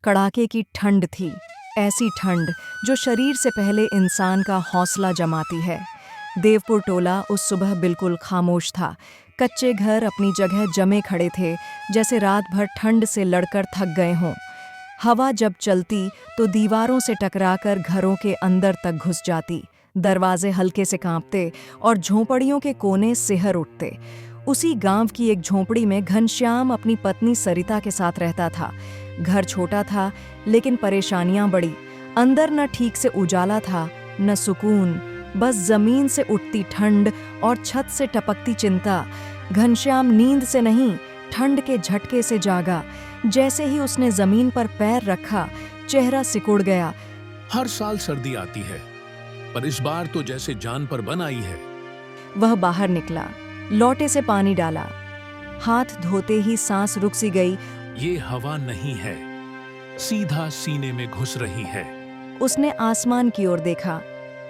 कड़ाके की ठंड थी, ऐसी ठंड जो शरीर से पहले इंसान का हौसला जमाती है। देवपुर टोला उस सुबह बिल्कुल खामोश था। कच्चे घर अपनी जगह जमे खड़े थे, जैसे रात भर ठंड से लड़कर थक गए हों। हवा जब चलती तो दीवारों से टकराकर घरों के अंदर तक घुस जाती। दरवाजे हल्के से कांपते और झोंपड़ियों के कोने सिहर उठते। उसी गांव की एक झोंपड़ी में घनश्याम अपनी पत्नी सरिता के साथ रहता था। घर छोटा था, लेकिन परेशानियां बड़ी। अंदर न ठीक से उजाला था, न सुकून, बस जमीन से उठती ठंड और छत से टपकती चिंता। घनश्याम नींद से नहीं, ठंड के झटके से जागा। जैसे ही उसने जमीन पर पैर रखा, चेहरा सिकुड़ गया। हर साल सर्दी आती है, पर इस बार तो जैसे जान पर बन आई है। वह बाहर निकला, लोटे से पानी डाला। हाथ धोते ही सांस रुक सी गई। ये हवा नहीं है, सीधा सीने में घुस रही है। उसने आसमान की ओर देखा।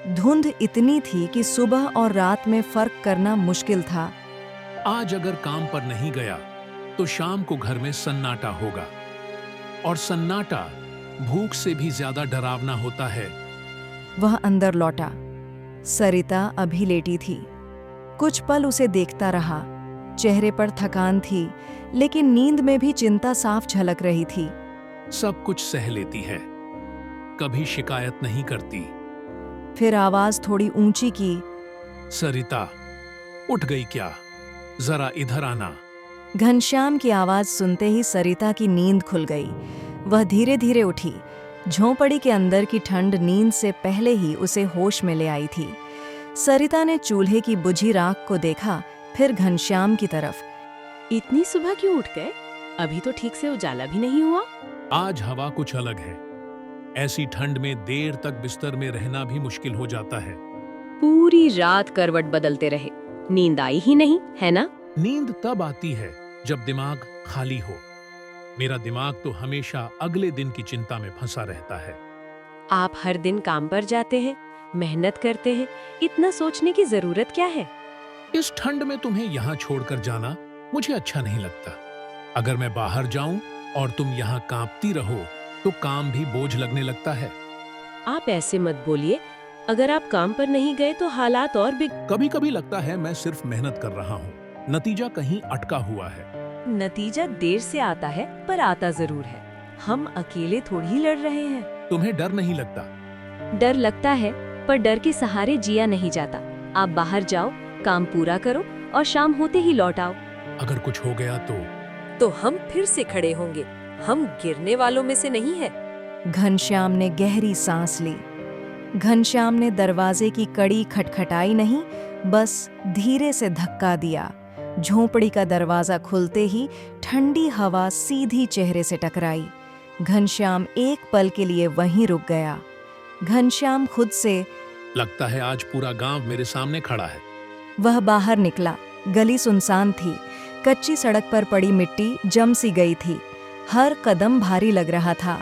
धुंध इतनी थी कि सुबह और रात में फर्क करना मुश्किल था। आज अगर काम पर नहीं गया तो शाम को घर में सन्नाटा होगा, और सन्नाटा भूख से भी ज्यादा डरावना होता है। वह अंदर लौटा। सरिता अभी लेटी थी। कुछ पल उसे देखता रहा। चेहरे पर थकान थी, लेकिन नींद में भी चिंता साफ झलक रही थी। सब कुछ सह लेती है, कभी शिकायत नहीं करती। फिर आवाज थोड़ी ऊंची की, सरिता, उठ गई क्या? जरा इधर आना। घनश्याम की आवाज सुनते ही सरिता की नींद खुल गई। वह धीरे धीरे उठी। झोंपड़ी के अंदर की ठंड नींद से पहले ही उसे होश में ले आई थी। सरिता ने चूल्हे की बुझी राख को देखा, फिर घनश्याम की तरफ। इतनी सुबह क्यों उठ गए? अभी तो ठीक से उजाला भी नहीं हुआ। आज हवा कुछ अलग है। ऐसी ठंड में देर तक बिस्तर में रहना भी मुश्किल हो जाता है। पूरी रात करवट बदलते रहे, नींद आई ही नहीं, है ना? नींद तब आती है जब दिमाग खाली हो। मेरा दिमाग तो हमेशा अगले दिन की चिंता में फंसा रहता है। आप हर दिन काम पर जाते हैं, मेहनत करते हैं, इतना सोचने की जरूरत क्या है? इस ठंड में तुम्हें यहाँ छोड़कर जाना मुझे अच्छा नहीं लगता। अगर मैं बाहर जाऊं और तुम यहाँ कांपती रहो तो काम भी बोझ लगने लगता है। आप ऐसे मत बोलिए। अगर आप काम पर नहीं गए तो हालात और भी। कभी कभी लगता है मैं सिर्फ मेहनत कर रहा हूँ, नतीजा कहीं अटका हुआ है। नतीजा देर से आता है, पर आता जरूर है। हम अकेले थोड़ी ही लड़ रहे हैं। तुम्हें डर नहीं लगता? डर लगता है, पर डर के सहारे जिया नहीं जाता। आप बाहर जाओ, काम पूरा करो और शाम होते ही लौट आओ। अगर कुछ हो गया तो हम फिर से खड़े होंगे। हम गिरने वालों में से नहीं है। घनश्याम ने गहरी सांस ली। घनश्याम ने दरवाजे की कड़ी खटखटाई नहीं, बस धीरे से धक्का दिया। झोंपड़ी का दरवाजा खुलते ही ठंडी हवा सीधी चेहरे से टकराई। घनश्याम एक पल के लिए वहीं रुक गया। घनश्याम खुद से, लगता है आज पूरा गांव मेरे सामने खड़ा है। वह बाहर निकला। गली सुनसान थी। कच्ची सड़क पर पड़ी मिट्टी जम सी गई थी। हर कदम भारी लग रहा था।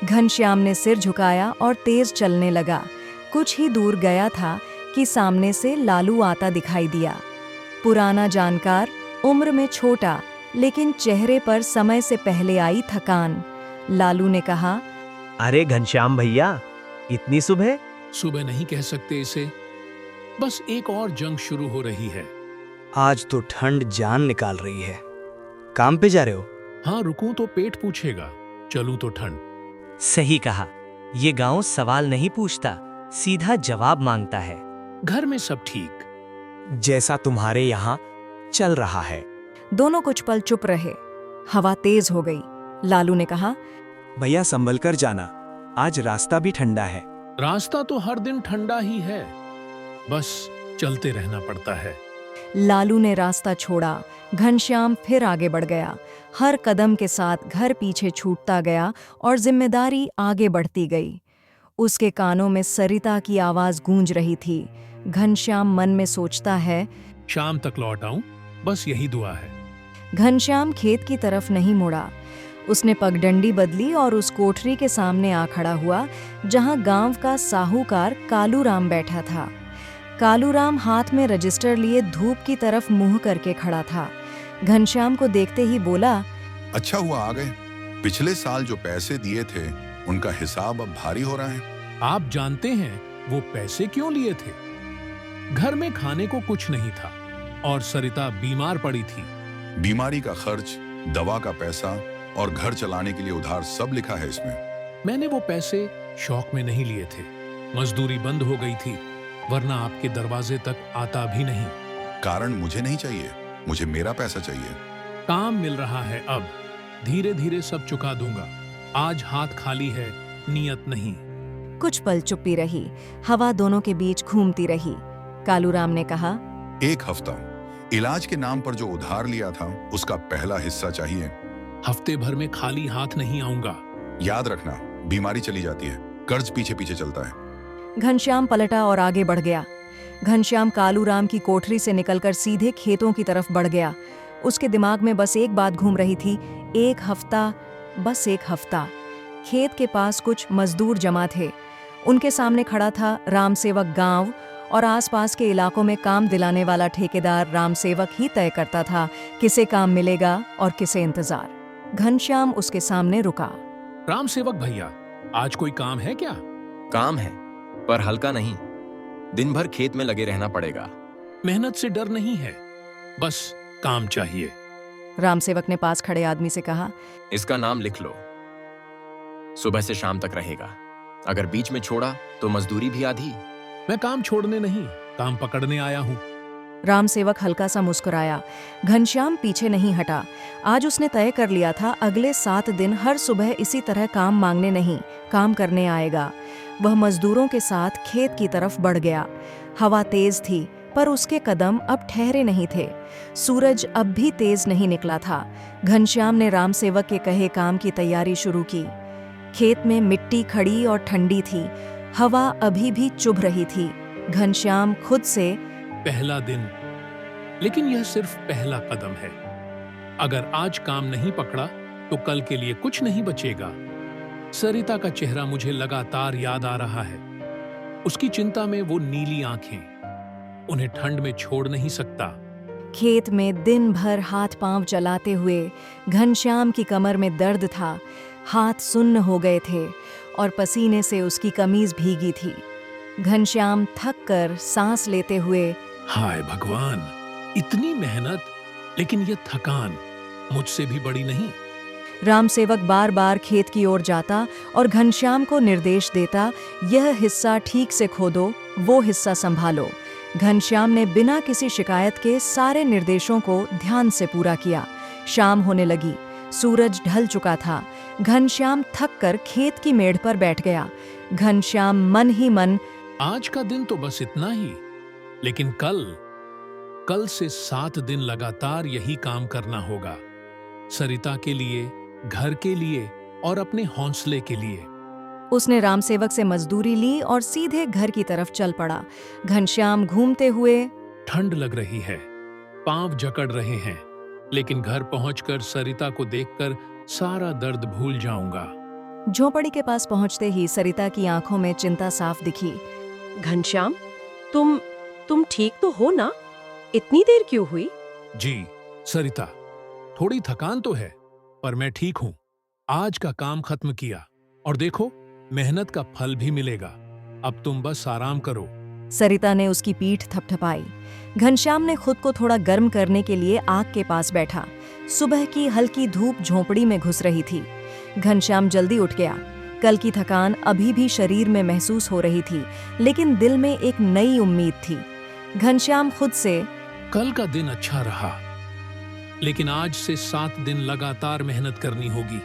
घनश्याम ने सिर झुकाया और तेज चलने लगा। कुछ ही दूर गया था कि सामने से लालू आता दिखाई दिया। पुराना जानकार, उम्र में छोटा, लेकिन चेहरे पर समय से पहले आई थकान। लालू ने कहा, अरे घनश्याम भैया, इतनी सुबह? सुबह नहीं कह सकते इसे, बस एक और जंग शुरू हो रही है। आज तो ठंड जान निकाल रही है। काम पे जा रहे हो? हाँ, रुकूं तो पेट पूछेगा, चलूं तो ठंड। सही कहा। ये गांव सवाल नहीं पूछता, सीधा जवाब मांगता है। घर में सब ठीक? जैसा तुम्हारे यहाँ चल रहा है। दोनों कुछ पल चुप रहे। हवा तेज हो गई। लालू ने कहा, भैया संभल कर जाना, आज रास्ता भी ठंडा है। रास्ता तो हर दिन ठंडा ही है, बस चलते रहना पड़ता है। लालू ने रास्ता छोड़ा। घनश्याम फिर आगे बढ़ गया। हर कदम के साथ घर पीछे छूटता गया और जिम्मेदारी आगे बढ़ती गई। उसके कानों में सरिता की आवाज गूंज रही थी। घनश्याम मन में सोचता है, शाम तक लौट आऊं, बस यही दुआ है। घनश्याम खेत की तरफ नहीं मुड़ा। उसने पगडंडी बदली और उस कोठरी के सामने आ खड़ा हुआ जहां गांव का साहूकार कालूराम बैठा था। कालूराम हाथ में रजिस्टर लिए धूप की तरफ मुंह करके खड़ा था। घनश्याम को देखते ही बोला, अच्छा हुआ आ गए। पिछले साल जो पैसे दिए थे उनका हिसाब अब भारी हो रहा है। आप जानते हैं वो पैसे क्यों लिए थे? घर में खाने को कुछ नहीं था और सरिता बीमार पड़ी थी। बीमारी का खर्च, दवा का पैसा और घर चलाने के लिए उधार सब लिखा है इसमें। मैंने वो पैसे शौक में नहीं लिए थे। मजदूरी बंद हो गई थी, वरना आपके दरवाजे तक आता भी नहीं। कारण मुझे नहीं चाहिए, मुझे मेरा पैसा चाहिए। काम मिल रहा है अब, धीरे धीरे सब चुका दूंगा। आज हाथ खाली है, नियत नहीं। कुछ पल चुप्पी रही, हवा दोनों के बीच घूमती रही। कालूराम ने कहा, 1 हफ्ता इलाज के नाम पर जो उधार लिया था उसका पहला हिस्सा चाहिए। हफ्ते भर में खाली हाथ नहीं आऊंगा। याद रखना, बीमारी चली जाती है, कर्ज पीछे पीछे चलता है। घनश्याम पलटा और आगे बढ़ गया। घनश्याम कालूराम की कोठरी से निकलकर सीधे खेतों की तरफ बढ़ गया। उसके दिमाग में बस एक बात घूम रही थी, 1 हफ्ता, बस 1 हफ्ता। खेत के पास कुछ मजदूर जमा थे। उनके सामने खड़ा था रामसेवक। गांव और आसपास के इलाकों में काम दिलाने वाला ठेकेदार रामसेवक ही तय करता था किसे काम मिलेगा और किसे इंतजार। घनश्याम उसके सामने रुका। रामसेवक भैया, आज कोई काम है क्या? काम है, पर हल्का नहीं। दिन भर खेत में लगे रहना पड़ेगा। मेहनत से डर नहीं है, बस काम चाहिए। रामसेवक ने पास खड़े आदमी से कहा, इसका नाम लिख लो। सुबह से शाम तक रहेगा। अगर बीच में छोड़ा तो मजदूरी भी आधी। मैं काम छोड़ने नहीं, काम पकड़ने आया हूँ। रामसेवक हल्का सा मुस्कुराया। घनश्याम पीछे नहीं हटा। आज उसने तय कर लिया था, अगले 7 दिन हर सुबह इसी तरह काम मांगने नहीं, काम करने आएगा। वह मजदूरों के साथ खेत की तरफ बढ़ गया। हवा तेज थी, पर उसके कदम अब ठहरे नहीं थे। सूरज अब भी तेज नहीं निकला था। घनश्याम ने रामसेवक के कहे काम की तैयारी शुरू की। खेत में मिट्टी खड़ी और ठंडी थी। हवा अभी भी चुभ रही थी। घनश्याम खुद से, पहला दिन, लेकिन यह सिर्फ पहला कदम है। अगर आज काम नहीं पकड़ा तो कल के लिए कुछ नहीं बचेगा। सरिता का चेहरा मुझे लगातार याद आ रहा है। उसकी चिंता में वो नीली आंखें, उन्हें ठंड में छोड़ नहीं सकता। खेत में दिन भर हाथ पांव चलाते हुए घनश्याम की कमर में दर्द था। हाथ सुन्न हो गए थे और पसीने से उसकी कमीज भीगी थी। घनश्याम थक कर सांस लेते हुए, हाय भगवान, इतनी मेहनत, लेकिन यह थकान मुझसे भी बड़ी नहीं। रामसेवक बार बार खेत की ओर जाता और घनश्याम को निर्देश देता, यह हिस्सा ठीक से खोदो, वो हिस्सा संभालो। घनश्याम ने बिना किसी शिकायत के सारे निर्देशों को ध्यान से पूरा किया। शाम होने लगी, सूरज ढल चुका था। घनश्याम थक कर खेत की मेड़ पर बैठ गया। घनश्याम मन ही मन, आज का दिन तो बस इतना ही, लेकिन कल से 7 दिन लगातार यही काम करना होगा। सरिता के लिए, घर के लिए और अपने हौसले के लिए। उसने रामसेवक से मजदूरी ली और सीधे घर की तरफ चल पड़ा। घनश्याम घूमते हुए, ठंड लग रही है, पांव जकड़ रहे हैं, लेकिन घर पहुंचकर सरिता को देखकर सारा दर्द भूल जाऊंगा। झोपड़ी के पास पहुंचते ही सरिता की आंखों में चिंता साफ दिखी। घनश्याम, तुम ठीक तो हो ना? इतनी देर क्यों हुई? जी सरिता, थोड़ी थकान तो है, पर मैं ठीक हूँ। आज का काम खत्म किया और देखो, मेहनत का फल भी मिलेगा। अब तुम बस आराम करो। सरिता ने उसकी पीठ थपथपाई। घनश्याम ने खुद को थोड़ा गर्म करने के लिए आग के पास बैठा। सुबह की हल्की धूप झोंपड़ी में घुस रही थी। घनश्याम जल्दी उठ गया। कल की थकान अभी भी शरीर में महसूस हो रही थी, लेकिन दिल में एक नई उम्मीद थी। घनश्याम खुद से, कल का दिन अच्छा रहा, लेकिन आज से 7 दिन लगातार मेहनत करनी होगी।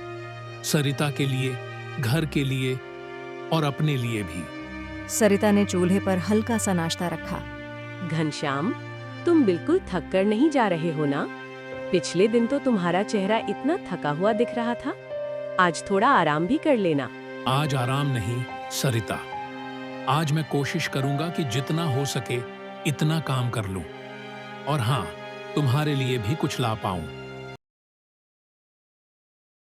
सरिता के लिए, घर के लिए और अपने लिए भी। सरिता ने चूल्हे पर हल्का सा नाश्ता रखा। घनश्याम, तुम बिल्कुल थक कर नहीं जा रहे हो ना? पिछले दिन तो तुम्हारा चेहरा इतना थका हुआ दिख रहा था। आज थोड़ा आराम भी कर लेना। आज आराम नहीं सरिता, आज मैं कोशिश करूंगा कि जितना हो सके इतना काम कर लूं, और हाँ, तुम्हारे लिए भी कुछ ला पाऊं।